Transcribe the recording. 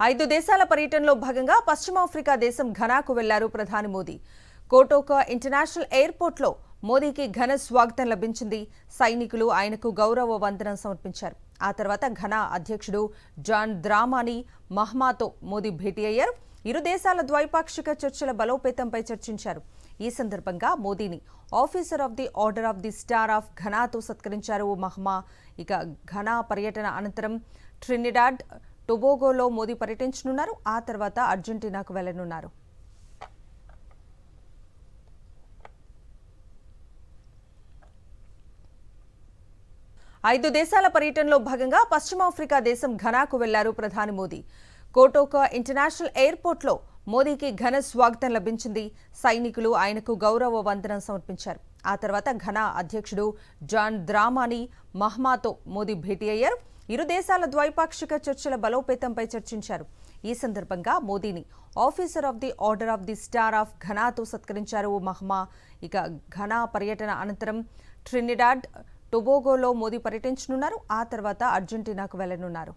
5 దేశాల పర్యటనలో భాగంగా పశ్చిమాఫ్రికా దేశం ఘనాకు వెళ్లారు ప్రధాని మోదీ. కోటోకా ఇంటర్నేషనల్ ఎయిర్పోర్ట్లో మోదీకి ఘన స్వాగతం లభించింది. సైనికులు ఆయనకు గౌరవ వందనం సమర్పించారు. ఆ తర్వాత ఘనా అధ్యక్షుడు జాన్ ద్రామాని మహ్మాతో మోదీ భేటీ అయ్యారు. ఇరు దేశాల ద్వైపాక్షిక చర్చల బలోపేతంపై చర్చించారు. ఈ సందర్భంగా మోదీని officer of the order of the star of ఘనాతో సత్కరించారు మహ్మా. ఇక ఘనా పర్యటన అనంతరం ట్రినిడాడ్ టొబాగోలో మోదీ పర్యటించనున్నారు. ఆ తర్వాత అర్జెంటీనాకు వెళ్లనున్నారు. ఐదు దేశాల పర్యటనలో భాగంగా పశ్చిమాఫ్రికా దేశం ఘనాకు వెళ్లారు ప్రధాని మోదీ. కోటోకా ఇంటర్నేషనల్ ఎయిర్పోర్ట్లో మోదీకి ఘన స్వాగతం లభించింది. సైనికులు ఆయనకు గౌరవ వందనం సమర్పించారు. ఆ తర్వాత ఘనా అధ్యక్షుడు జాన్ ద్రామాని మహ్మాతో మోదీ భేటీ అయ్యారు. ఇరు దేశాల ద్వైపాక్షిక చర్చల బలోపేతంపై చర్చించారు. ఈ సందర్భంగా మోదీని officer of the order of the star of ఘనాతో సత్కరించారు మహ్మా. ఇక ఘనా పర్యటన అనంతరం ట్రినిడాడ్ టొబాగోలో మోదీ పర్యటించనున్నారు. ఆ తర్వాత అర్జెంటీనాకు వెళ్లనున్నారు.